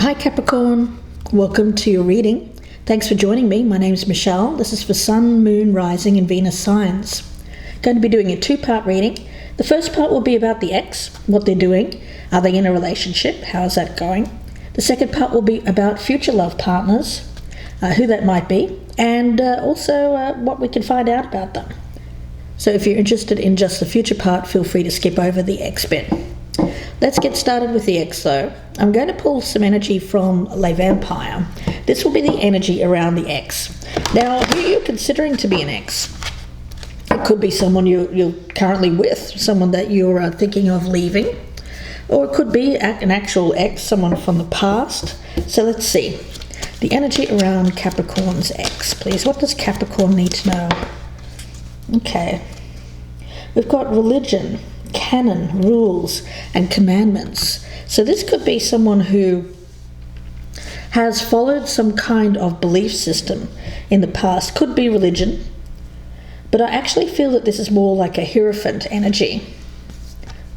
Hi Capricorn, welcome to your reading. Thanks for joining me. My name's Michelle. This is for Sun, Moon, Rising and Venus signs. Going to be doing a two-part reading. The first part will be about the ex, what they're doing. Are they in a relationship? How is that going? The second part will be about future love partners, who that might be, and also what we can find out about them. So if you're interested in just the future part, feel free to skip over the ex bit. Let's get started with the ex though. I'm going to pull some energy from Le Vampire. This will be the energy around the ex. Now, who are you considering to be an ex? It could be someone you're currently with, someone that you're thinking of leaving, or it could be an actual ex, someone from the past. So let's see. The energy around Capricorn's ex, please. What does Capricorn need to know? Okay. We've got religion, canon, rules, and commandments. So this could be someone who has followed some kind of belief system in the past. Could be religion, but I actually feel that this is more like a Hierophant energy.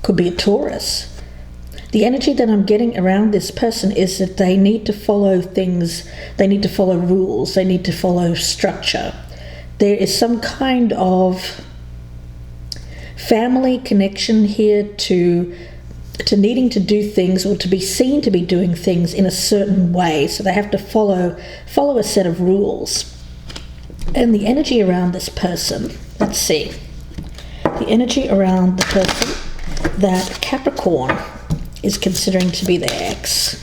Could be a Taurus. The energy that I'm getting around this person is that they need to follow things, they need to follow rules, they need to follow structure. There is some kind of family connection here to needing to do things or to be seen to be doing things in a certain way. So they have to follow a set of rules. And the energy around this person, let's see. The energy around the person that Capricorn is considering to be their ex.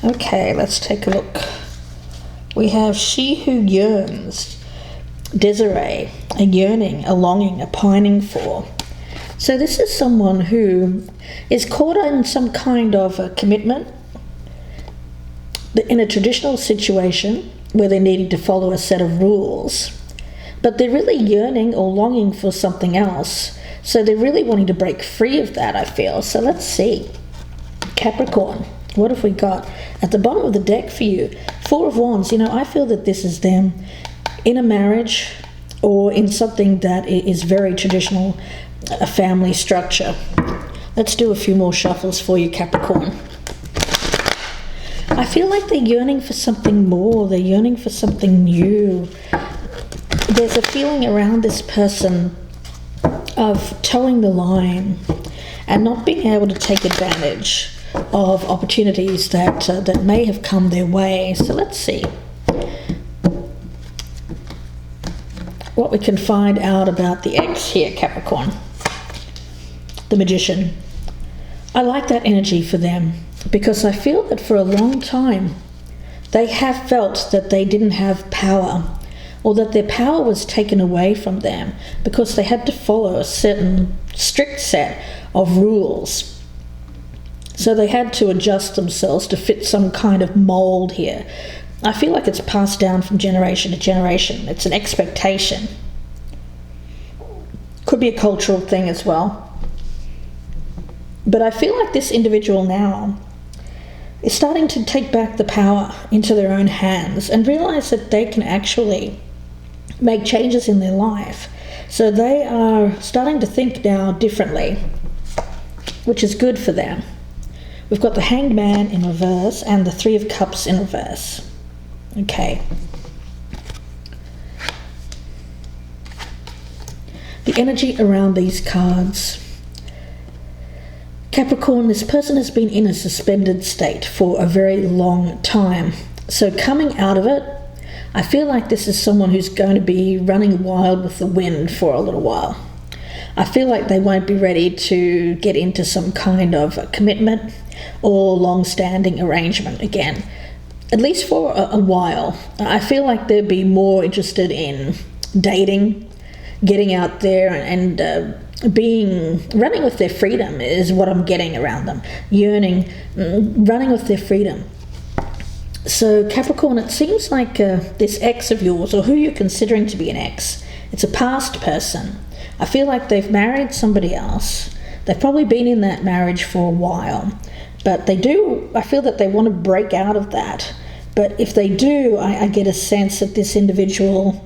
Okay, let's take a look. We have she who yearns. Desiree, a yearning, a longing, a pining for. So this is someone who is caught in some kind of a commitment in a traditional situation where they're needing to follow a set of rules, but they're really yearning or longing for something else. So they're really wanting to break free of that, I feel. So let's see. Capricorn, what have we got? At the bottom of the deck for you, Four of Wands. I feel that this is them in a marriage or in something that is very traditional, a family structure. Let's do a few more shuffles for you, Capricorn. I feel like they're yearning for something more. They're yearning for something new. There's a feeling around this person of towing the line and not being able to take advantage of opportunities that may have come their way. So let's see what we can find out about the ex here, Capricorn. The Magician. I like that energy for them because I feel that for a long time they have felt that they didn't have power, or that their power was taken away from them because they had to follow a certain strict set of rules. So they had to adjust themselves to fit some kind of mold here. I feel like it's passed down from generation to generation. It's an expectation. Could be a cultural thing as well. But I feel like this individual now is starting to take back the power into their own hands and realize that they can actually make changes in their life. So they are starting to think now differently, which is good for them. We've got the Hanged Man in reverse and the Three of Cups in reverse. Okay. The energy around these cards. Capricorn, this person has been in a suspended state for a very long time. So coming out of it, I feel like this is someone who's going to be running wild with the wind for a little while. I feel like they won't be ready to get into some kind of a commitment or long-standing arrangement again. At least for a while. I feel like they'd be more interested in dating, getting out there and running with their freedom is what I'm getting around them. Yearning, running with their freedom. So Capricorn, it seems like this ex of yours, or who you're considering to be an ex, it's a past person. I feel like they've married somebody else. They've probably been in that marriage for a while. But I feel that they want to break out of that. But if they do, I get a sense that this individual,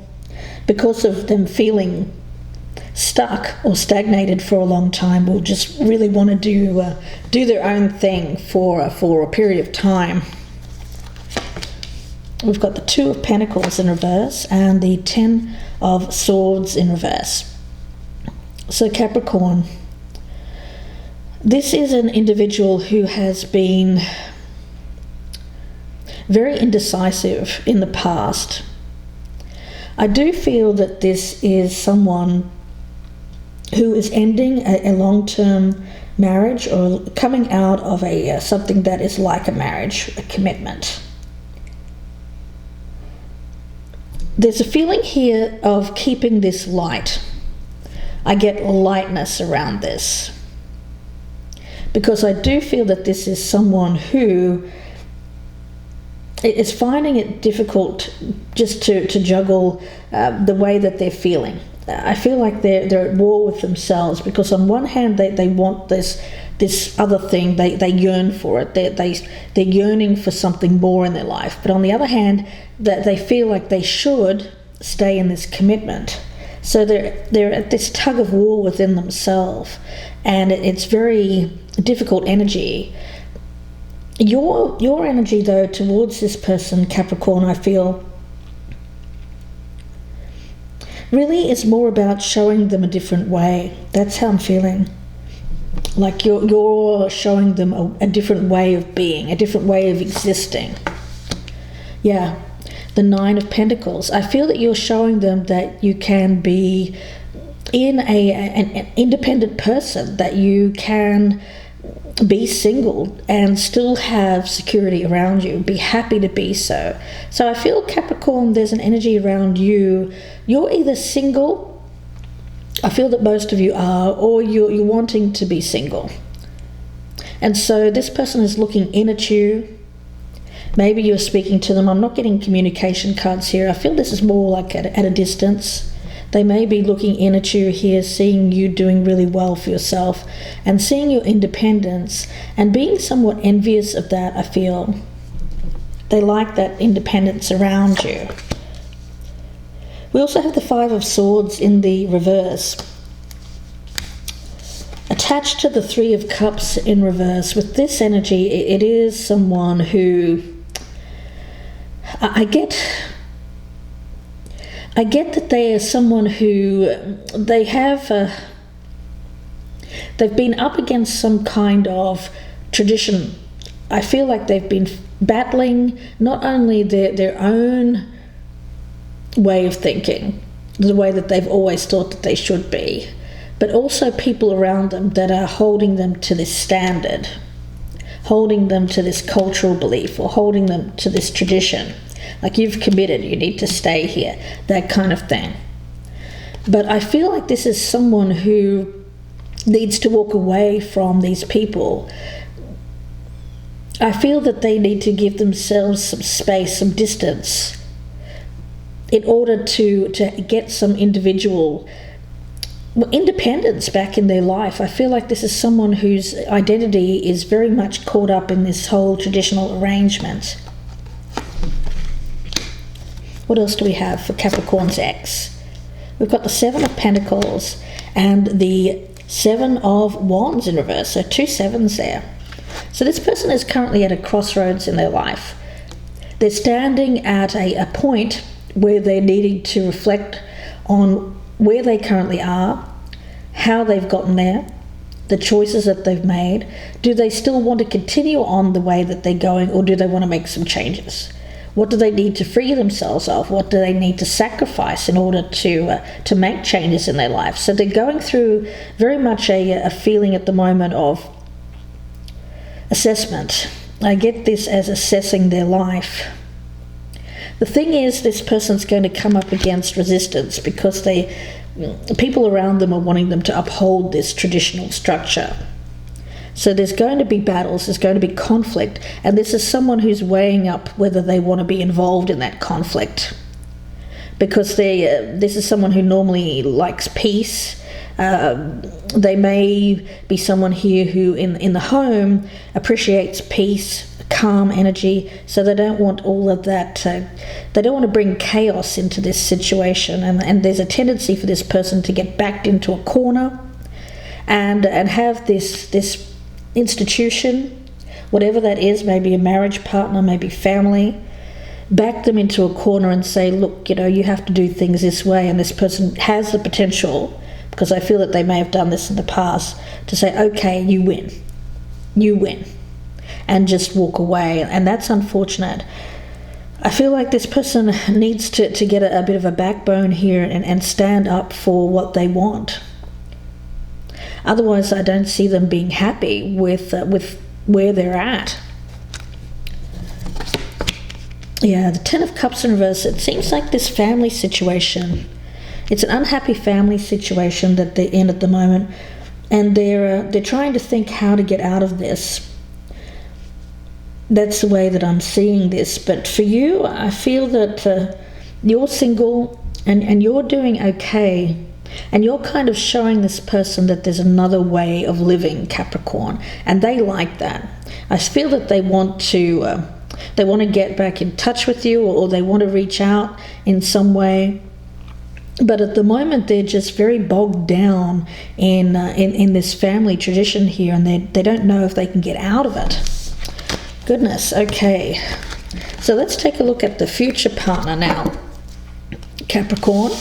because of them feeling stuck or stagnated for a long time will just really want to do their own thing for a period of time. We've got the Two of Pentacles in reverse and the Ten of Swords in reverse. So Capricorn, this is an individual who has been very indecisive in the past. I do feel that this is someone who is ending a long-term marriage or coming out of something that is like a marriage, a commitment. There's a feeling here of keeping this light. I get lightness around this because I do feel that this is someone who is finding it difficult just to juggle the way that they're feeling. I feel like they're at war with themselves because on one hand they want this other thing, they yearn for it, they're yearning for something more in their life, but on the other hand that they feel like they should stay in this commitment. So they're at this tug of war within themselves, and it's very difficult energy. Your energy, though, towards this person, Capricorn, I feel, really is more about showing them a different way. That's how I'm feeling. Like you're showing them a different way of being, a different way of existing. Yeah, the Nine of Pentacles. I feel that you're showing them that you can be an independent person, that you can be single and still have security around you, be happy to be so. So I feel, Capricorn, there's an energy around you. You're either single, I feel that most of you are, or you're wanting to be single. And so this person is looking in at you. Maybe you're speaking to them. I'm not getting communication cards here. I feel this is more like at a distance. They may be looking in at you here, seeing you doing really well for yourself and seeing your independence and being somewhat envious of that, I feel. They like that independence around you. We also have the Five of Swords in the reverse. Attached to the Three of Cups in reverse, with this energy, it is someone who I get that they are someone who they've been up against some kind of tradition. I feel like they've been battling not only their own way of thinking, the way that they've always thought that they should be, but also people around them that are holding them to this standard, holding them to this cultural belief, or holding them to this tradition. Like, you've committed, you need to stay here, that kind of thing. But I feel like this is someone who needs to walk away from these people. I feel that they need to give themselves some space, some distance, in order to get some individual independence back in their life. I feel like this is someone whose identity is very much caught up in this whole traditional arrangement. What else do we have for Capricorn's ex? We've got the Seven of Pentacles and the Seven of Wands in reverse. So 2 sevens there. So this person is currently at a crossroads in their life. They're standing at a point where they're needing to reflect on where they currently are, how they've gotten there, the choices that they've made. Do they still want to continue on the way that they're going, or do they want to make some changes? What do they need to free themselves of? What do they need to sacrifice in order to make changes in their life? So they're going through very much a feeling at the moment of assessment. I get this as assessing their life. The thing is, this person's going to come up against resistance because people around them are wanting them to uphold this traditional structure. So there's going to be battles, there's going to be conflict, and this is someone who's weighing up whether they want to be involved in that conflict. Because this is someone who normally likes peace. They may be someone here who in the home appreciates peace, calm energy, so they don't want all of that, they don't want to bring chaos into this situation, and there's a tendency for this person to get backed into a corner and have this institution, whatever that is, maybe a marriage partner, maybe family, back them into a corner and say, look, you have to do things this way. And this person has the potential, because I feel that they may have done this in the past, to say, okay, you win, and just walk away. And that's unfortunate. I feel like this person needs to get a bit of a backbone here and stand up for what they want. Otherwise, I don't see them being happy with where they're at. Yeah, the Ten of Cups in reverse. It seems like this family situation, it's an unhappy family situation that they're in at the moment, and they're trying to think how to get out of this. That's the way that I'm seeing this. But for you, I feel that you're single and you're doing okay. And you're kind of showing this person that there's another way of living, Capricorn, and they like that. I feel that they want to get back in touch with you, or they want to reach out in some way. But at the moment, they're just very bogged down in this family tradition here, and they don't know if they can get out of it. Goodness, okay. So let's take a look at the future partner now, Capricorn.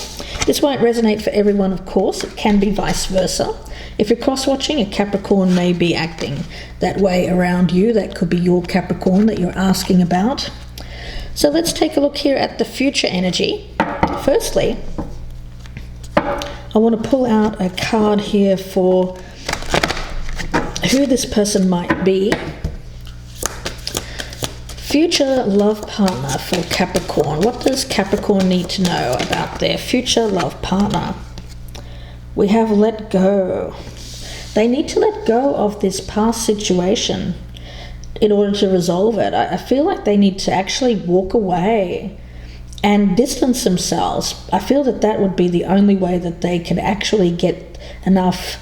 This won't resonate for everyone, of course. It can be vice versa. If you're cross-watching, a Capricorn may be acting that way around you. That could be your Capricorn that you're asking about. So let's take a look here at the future energy. Firstly, I want to pull out a card here for who this person might be. Future love partner for Capricorn. What does Capricorn need to know about their future love partner? We have let go. They need to let go of this past situation in order to resolve it. I feel like they need to actually walk away and distance themselves. I feel that that would be the only way that they can actually get enough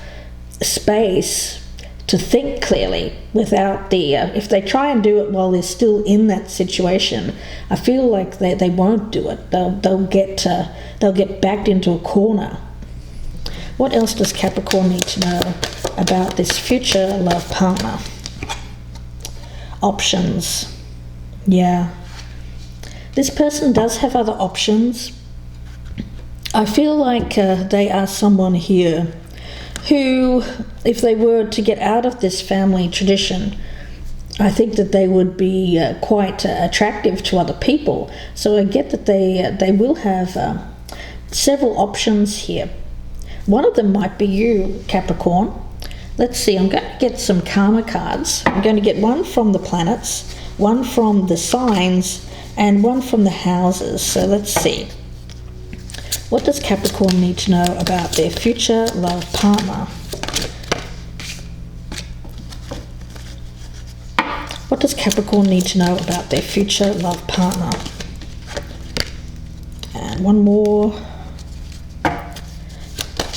space to think clearly without if they try and do it while they're still in that situation, I feel like they won't do it. They'll get backed into a corner. What else does Capricorn need to know about this future love partner? Options. Yeah. This person does have other options. I feel like they are someone here who, if they were to get out of this family tradition, I think that they would be quite attractive to other people. So I get that they will have several options here. One of them might be you, Capricorn. Let's see, I'm going to get some karma cards. I'm going to get one from the planets, one from the signs, and one from the houses. So let's see. What does Capricorn need to know about their future love partner? What does Capricorn need to know about their future love partner? And one more.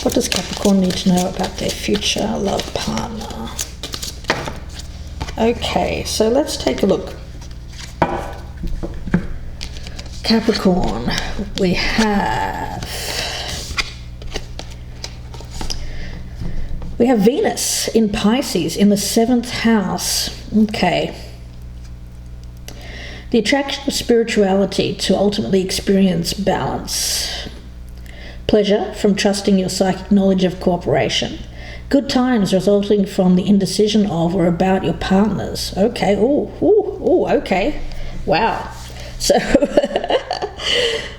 What does Capricorn need to know about their future love partner? Okay, so let's take a look. Capricorn, we have Venus in Pisces in the 7th house. Okay. The attraction of spirituality to ultimately experience balance. Pleasure from trusting your psychic knowledge of cooperation. Good times resulting from the indecision of or about your partners. Okay. Okay. Wow. So,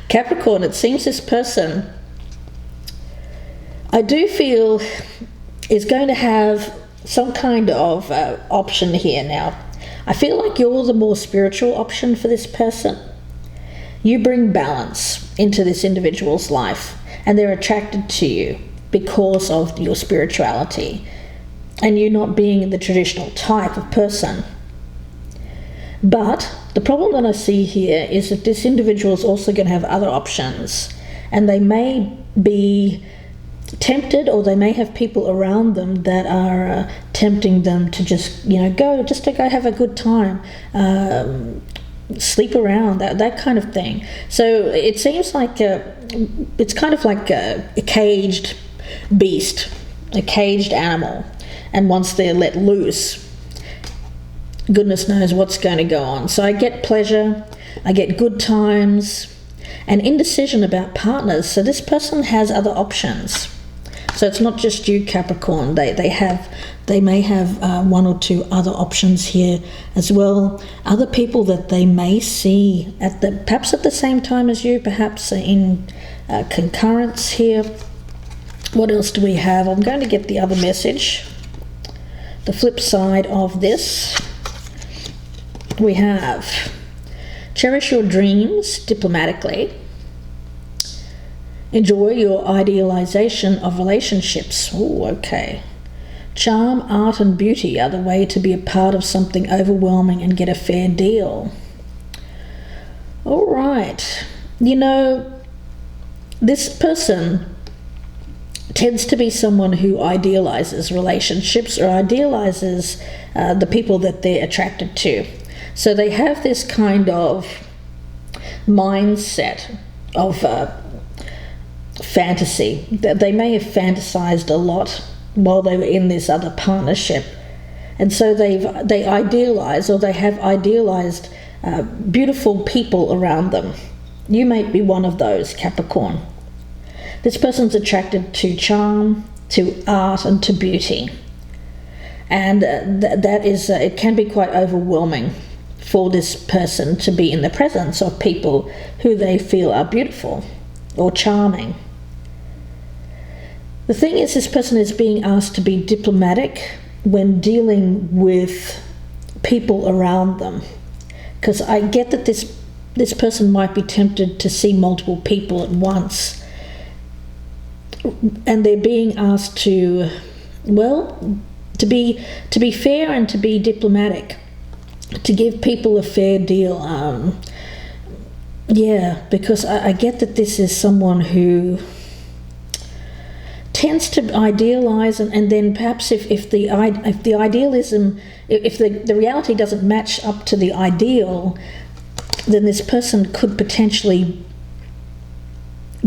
Capricorn, it seems this person, I do feel, is going to have some kind of option here now. I feel like you're the more spiritual option for this person. You bring balance into this individual's life, and they're attracted to you because of your spirituality and you not being the traditional type of person. But the problem that I see here is that this individual is also going to have other options, and they may be tempted, or they may have people around them that are tempting them to just go have a good time, sleep around, that kind of thing. So it seems like it's kind of like a caged beast, a caged animal, and once they're let loose, goodness knows what's going to go on. So I get pleasure, I get good times, and indecision about partners. So this person has other options. So it's not just you, Capricorn. They may have one or two other options here as well. Other people that they may see perhaps at the same time as you, perhaps in concurrence here. What else do we have? I'm going to get the other message. The flip side of this, we have cherish your dreams diplomatically. Enjoy your idealization of relationships. Oh, okay. Charm, art, and beauty are the way to be a part of something overwhelming and get a fair deal. All right. This person tends to be someone who idealizes relationships or idealizes the people that they're attracted to. So they have this kind of mindset of fantasy, that they may have fantasized a lot while they were in this other partnership, and so they idealize, or they have idealized beautiful people around them. You may be one of those, Capricorn. This person's attracted to charm, to art, and to beauty, and that is it can be quite overwhelming for this person to be in the presence of people who they feel are beautiful or charming. The thing is, this person is being asked to be diplomatic when dealing with people around them, because I get that this person might be tempted to see multiple people at once, and they're being asked to be fair and to be diplomatic, to give people a fair deal. Because I get that this is someone who tends to idealize, and then perhaps if the idealism, if the reality doesn't match up to the ideal, then this person could potentially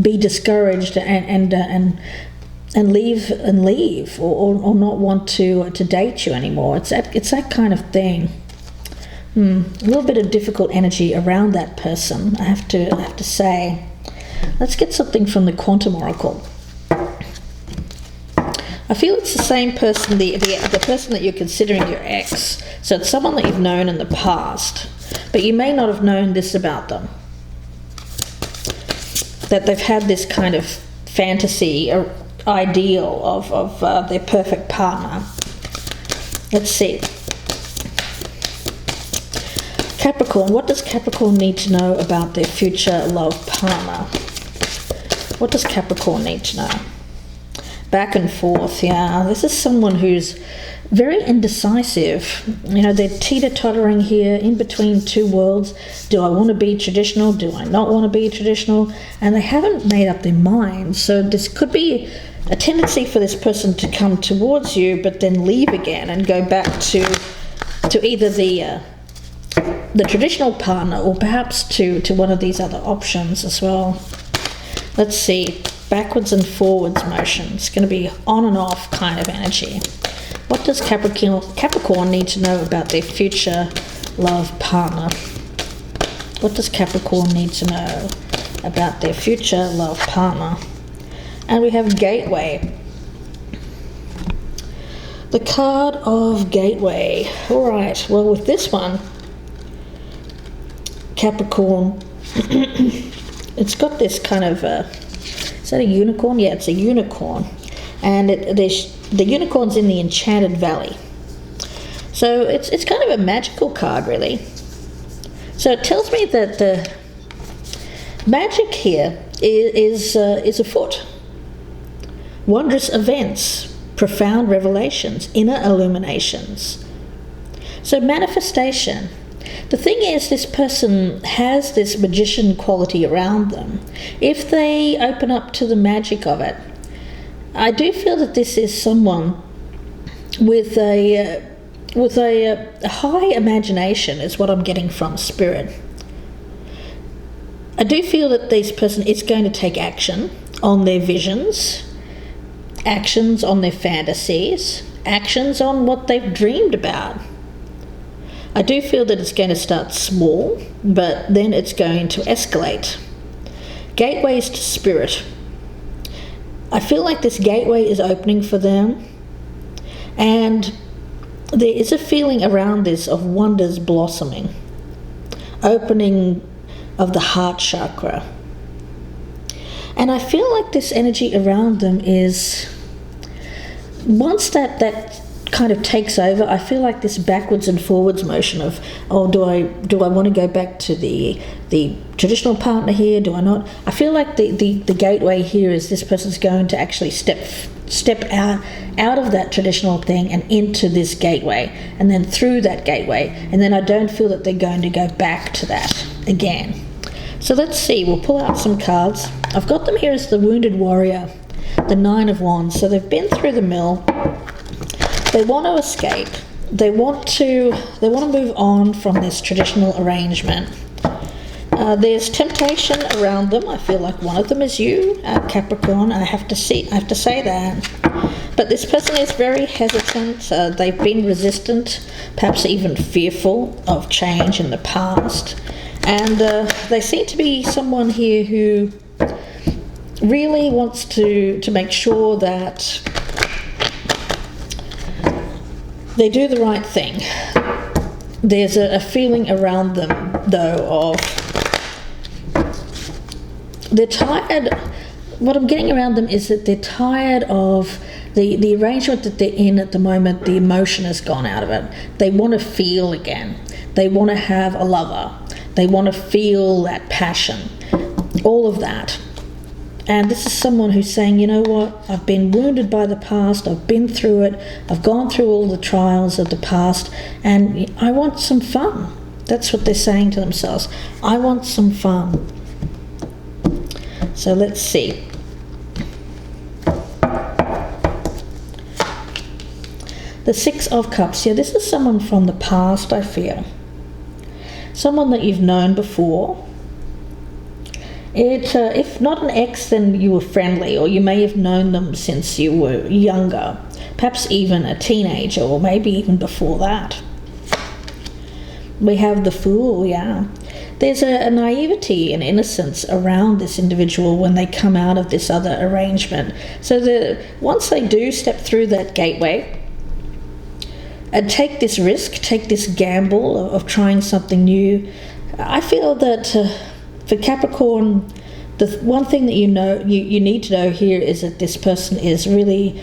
be discouraged and leave or not want to date you anymore. It's that kind of thing. A little bit of difficult energy around that person, I have to say. Let's get something from the Quantum Oracle. I feel it's the same person, the person that you're considering your ex. So it's someone that you've known in the past, but you may not have known this about them, that they've had this kind of fantasy or ideal of their perfect partner. Let's see. Capricorn, what does Capricorn need to know about their future love partner? What does Capricorn need to know? Back and forth, yeah. This is someone who's very indecisive. They're teeter-tottering here in between two worlds. Do I want to be traditional? Do I not want to be traditional? And they haven't made up their mind. So this could be a tendency for this person to come towards you, but then leave again and go back to either the traditional partner, or perhaps to one of these other options as well. Let's see. Backwards and forwards motion. It's going to be on and off kind of energy. What does Capricorn need to know about their future love partner? What does Capricorn need to know about their future love partner? And we have Gateway. The card of Gateway. All right. Well, with this one, Capricorn, it's got this kind of is that a unicorn? Yeah, it's a unicorn, and the unicorn's in the Enchanted Valley. So it's kind of a magical card, really. So it tells me that the magic here is afoot. Wondrous events, profound revelations, inner illuminations. So manifestation. The thing is, this person has this magician quality around them. If they open up to the magic of it, I do feel that this is someone with a high imagination is what I'm getting from Spirit. I do feel that this person is going to take action on their visions, actions on their fantasies, actions on what they've dreamed about. I do feel that it's going to start small, but then it's going to escalate. Gateways to Spirit. I feel like this gateway is opening for them, and there is a feeling around this of wonders blossoming, opening of the heart chakra. And I feel like this energy around them is, once that kind of takes over, I feel like this backwards and forwards motion of, do I want to go back to the traditional partner here? Do I not? I feel like the gateway here is this person's going to actually step out of that traditional thing and into this gateway, and then through that gateway, and then I don't feel that they're going to go back to that again. So let's see, we'll pull out some cards. I've got them here as the Wounded Warrior, the Nine of Wands. So they've been through the mill. They want to escape. They want to move on from this traditional arrangement. There's temptation around them. I feel like one of them is you, Capricorn. I have to say that. But this person is very hesitant. They've been resistant, perhaps even fearful of change in the past. And they seem to be someone here who really wants to make sure that they do the right thing. There's a feeling around them, though, of they're tired. What I'm getting around them is that they're tired of the arrangement that they're in at the moment. The emotion has gone out of it. They want to feel again. They want to have a lover. They want to feel that passion, all of that. And this is someone who's saying, you know what, I've been wounded by the past, I've been through it, I've gone through all the trials of the past, and I want some fun. That's what they're saying to themselves. I want some fun. So let's see. The Six of Cups. Yeah, this is someone from the past, I feel. Someone that you've known before. If not an ex, then you were friendly, or you may have known them since you were younger, perhaps even a teenager, or maybe even before that. We have the Fool, yeah. There's a naivety and innocence around this individual when they come out of this other arrangement. So once they do step through that gateway and take this risk, take this gamble of trying something new, I feel that for Capricorn, the one thing that you need to know here is that this person is really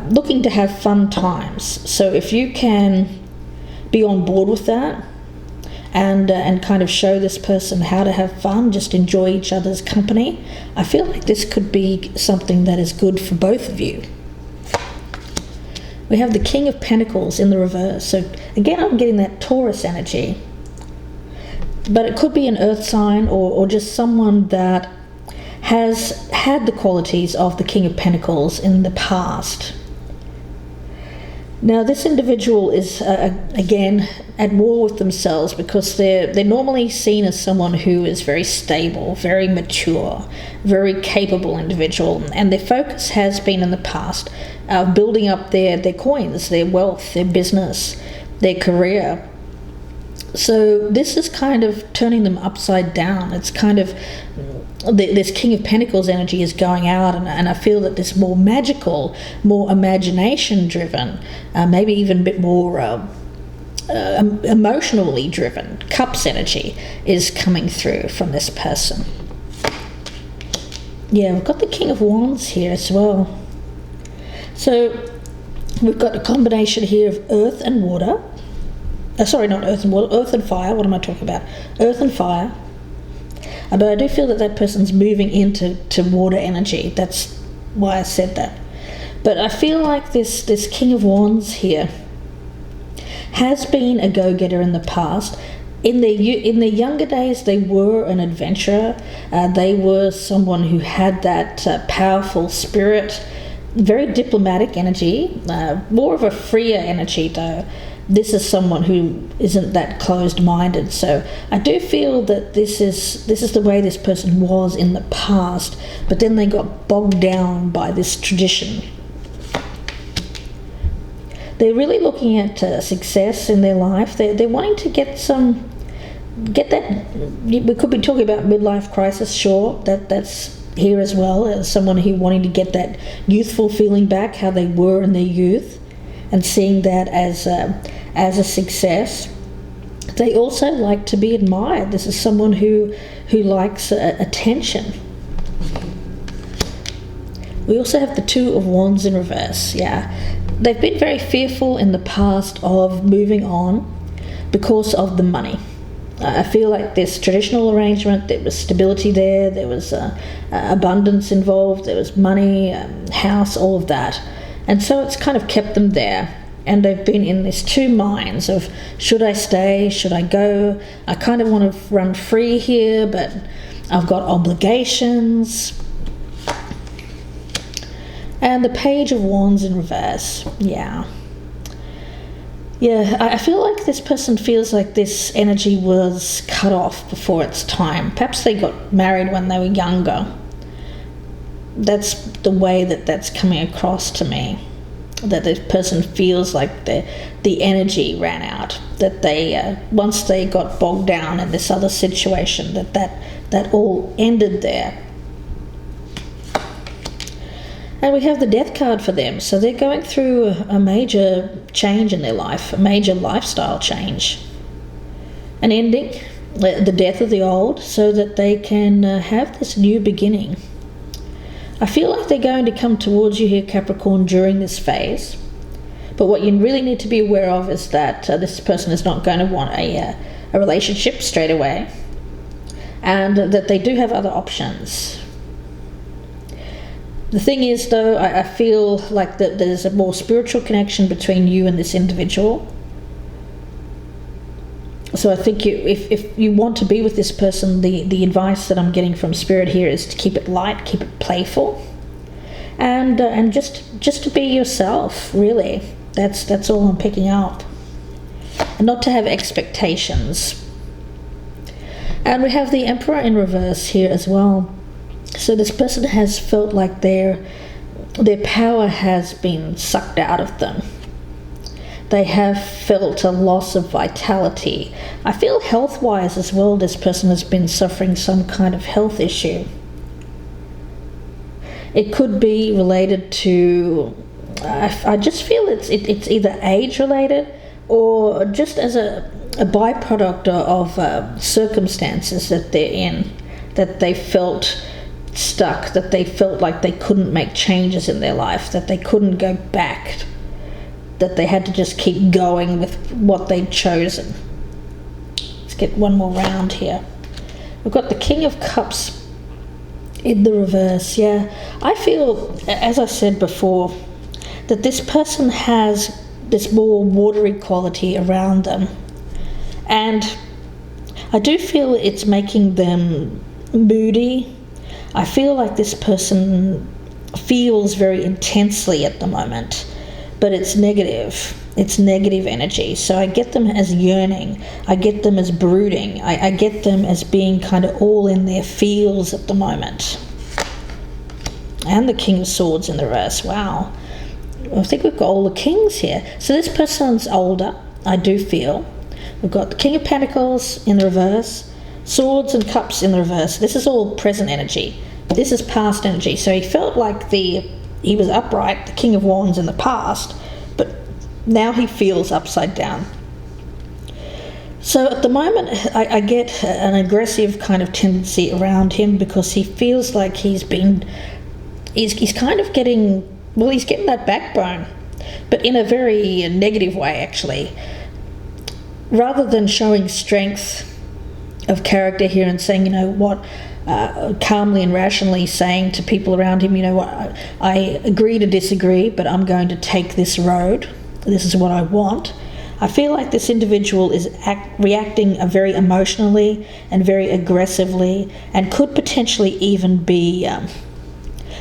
looking to have fun times. So if you can be on board with that and kind of show this person how to have fun, just enjoy each other's company, I feel like this could be something that is good for both of you. We have the King of Pentacles in the reverse. So again, I'm getting that Taurus energy. But it could be an earth sign or just someone that has had the qualities of the King of Pentacles in the past. Now, this individual is, again, at war with themselves because they're normally seen as someone who is very stable, very mature, very capable individual. And their focus has been in the past building up their coins, their wealth, their business, their career. So this is kind of turning them upside down. It's kind of, this King of Pentacles energy is going out, and I feel that this more magical, more imagination driven, maybe even a bit more emotionally driven Cups energy is coming through from this person. Yeah, we've got the King of Wands here as well. So we've got a combination here of earth and water. Sorry, not earth and water, earth and fire. What am I talking about? Earth and fire. But I do feel that person's moving into water energy. That's why I said that. But I feel like this King of Wands here has been a go-getter in the past. In their younger days, they were an adventurer. They were someone who had that powerful spirit. very diplomatic energy, more of a freer energy though. This is someone who isn't that closed-minded. So I do feel that this is the way this person was in the past, but then they got bogged down by this tradition. They're really looking at success in their life. They're wanting to get that. We could be talking about midlife crisis, sure. That's here as well, as someone who wanting to get that youthful feeling back, how they were in their youth, and seeing that as a success. They also like to be admired. This is someone who likes attention. We also have the Two of Wands in reverse. Yeah, they've been very fearful in the past of moving on because of the money. I feel like this traditional arrangement, there was stability there was abundance involved, there was money, house, all of that. And so it's kind of kept them there. And they've been in these two minds of, should I stay, should I go? I kind of want to run free here, but I've got obligations. And the Page of Wands in reverse, yeah. Yeah, I feel like this person feels like this energy was cut off before its time. Perhaps they got married when they were younger. That's the way that's coming across to me. That this person feels like the energy ran out. That they once they got bogged down in this other situation, that all ended there. And we have the Death card for them. So they're going through a major change in their life, a major lifestyle change. An ending, the death of the old, so that they can have this new beginning. I feel like they're going to come towards you here, Capricorn, during this phase. But what you really need to be aware of is that this person is not going to want a relationship straight away. And that they do have other options. The thing is, though, I feel like that there's a more spiritual connection between you and this individual. So I think if you want to be with this person, the advice that I'm getting from Spirit here is to keep it light, keep it playful, and just to be yourself, really. That's all I'm picking up. And not to have expectations. And we have the Emperor in reverse here as well. So this person has felt like their power has been sucked out of them. They have felt a loss of vitality. I feel health-wise as well, this person has been suffering some kind of health issue. It could be related to, I just feel it's either age-related or just as a byproduct of circumstances that they're in, that they felt stuck, that they felt like they couldn't make changes in their life, that they couldn't go back, that they had to just keep going with what they'd chosen. Let's get one more round here. We've got the King of Cups in the reverse. Yeah, I feel, as I said before, that this person has this more watery quality around them, and I do feel it's making them moody. I feel like this person feels very intensely at the moment, but it's negative. It's negative energy. So I get them as yearning. I get them as brooding. I get them as being kind of all in their feels at the moment. And the King of Swords in the reverse. Wow. I think we've got all the kings here. So this person's older, I do feel. We've got the King of Pentacles in the reverse. Swords and Cups in the reverse. This is all present energy. This is past energy. So he felt like he was upright, the King of Wands in the past, but now he feels upside down. So at the moment, I get an aggressive kind of tendency around him because he feels like he's kind of getting, well, he's getting that backbone, but in a very negative way, actually. Rather than showing strength of character here and saying, you know what, calmly and rationally saying to people around him, you know what, I agree to disagree, but I'm going to take this road. This is what I want. I feel like this individual is reacting very emotionally and very aggressively, and could potentially even be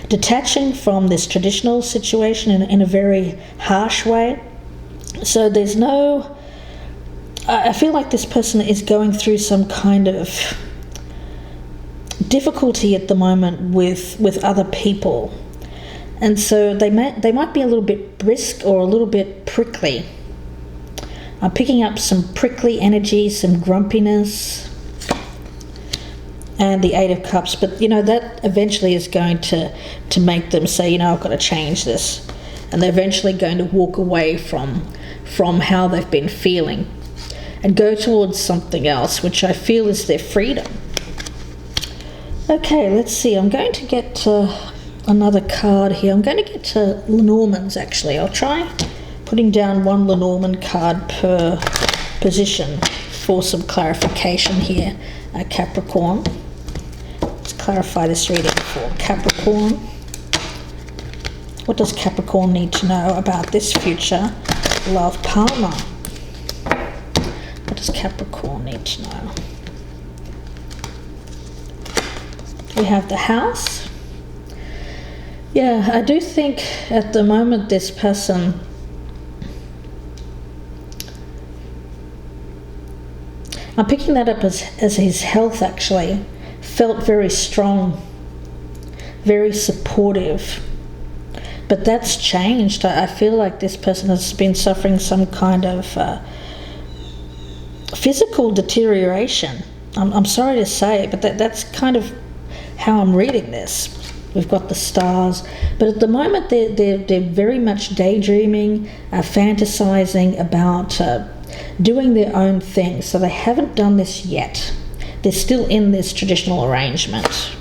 detaching from this traditional situation in a very harsh way. So there's no... I feel like this person is going through some kind of difficulty at the moment with other people. And so they might be a little bit brisk or a little bit prickly. I'm picking up some prickly energy, some grumpiness, and the Eight of Cups. But, that eventually is going to make them say, I've got to change this. And they're eventually going to walk away from how they've been feeling and go towards something else, which I feel is their freedom. Okay, let's see. I'm going to get another card here. I'm going to get Lenormands, actually. I'll try putting down one Lenormand card per position for some clarification here, Capricorn. Let's clarify this reading for Capricorn. What does Capricorn need to know about this future love partner? What does Capricorn need to know? We have the House. Yeah, I do think at the moment this person I'm picking that up as his health actually felt very strong, very supportive. But that's changed. I feel like this person has been suffering some kind of physical deterioration. I'm sorry to say, but that's kind of how I'm reading this. We've got the stars, but at the moment they're very much daydreaming, fantasizing about doing their own thing. So they haven't done this yet. They're still in this traditional arrangement.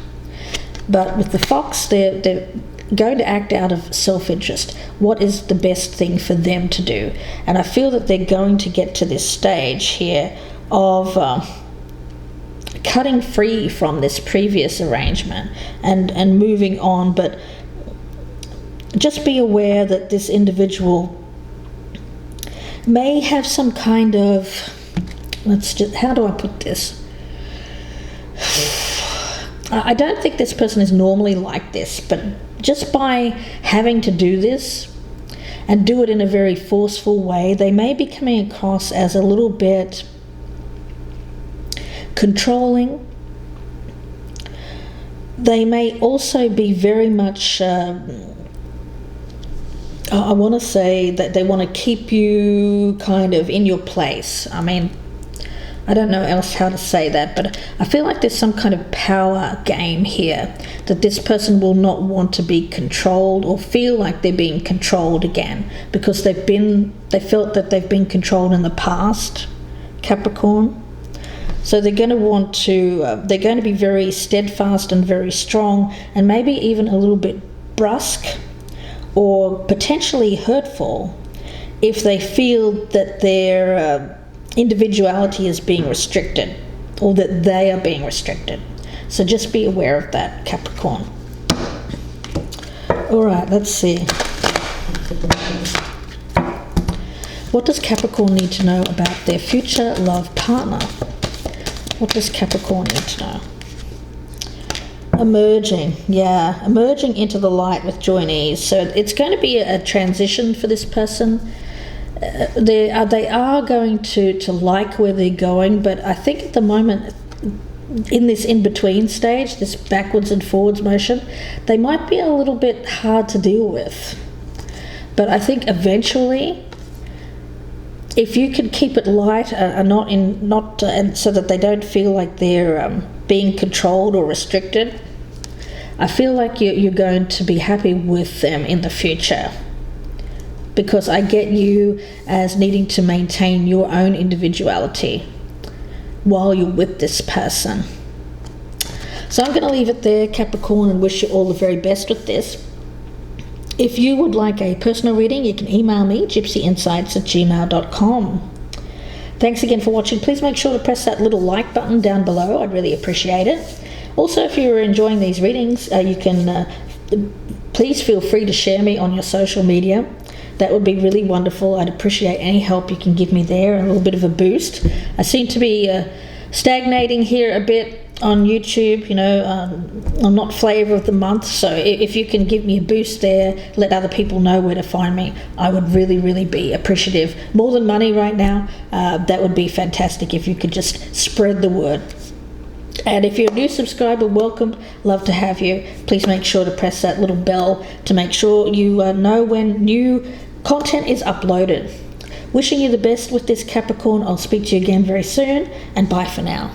But with the Fox, they're going to act out of self-interest. What is the best thing for them to do? And I feel that they're going to get to this stage here of cutting free from this previous arrangement and moving on. But just be aware that this individual may have some kind of, how do I put this? I don't think this person is normally like this, but just by having to do this and do it in a very forceful way, they may be coming across as a little bit controlling. They may also be very much, I want to say that they want to keep you kind of in your place. I mean, I don't know else how to say that, but I feel like there's some kind of power game here, that this person will not want to be controlled or feel like they're being controlled again, because they felt that they've been controlled in the past, Capricorn. So they're going to want to, they're going to be very steadfast and very strong, and maybe even a little bit brusque or potentially hurtful if they feel that their individuality is being restricted, or that they are being restricted. So just be aware of that, Capricorn. All right, let's see. What does Capricorn need to know about their future love partner? What does Capricorn need to know? Emerging into the light with joy and ease. So it's going to be a transition for this person. They are going to like where they're going, but I think at the moment, in this in-between stage, this backwards and forwards motion, they might be a little bit hard to deal with. But I think eventually, if you can keep it light, and so that they don't feel like they're being controlled or restricted, I feel like you're going to be happy with them in the future. Because I get you as needing to maintain your own individuality while you're with this person. So I'm going to leave it there, Capricorn, and wish you all the very best with this. If you would like a personal reading, you can email me, gypsyinsights@gmail.com. Thanks again for watching. Please make sure to press that little like button down below. I'd really appreciate it. Also, if you're enjoying these readings, you can please feel free to share me on your social media. That would be really wonderful. I'd appreciate any help you can give me there, a little bit of a boost. I seem to be stagnating here a bit on YouTube. I'm not flavor of the month, so if you can give me a boost there, let other people know where to find me, I would really, really be appreciative. More than money right now, that would be fantastic if you could just spread the word. And if you're a new subscriber, welcome. Love to have you. Please make sure to press that little bell to make sure you know when new content is uploaded. Wishing you the best with this, Capricorn. I'll speak to you again very soon, and bye for now.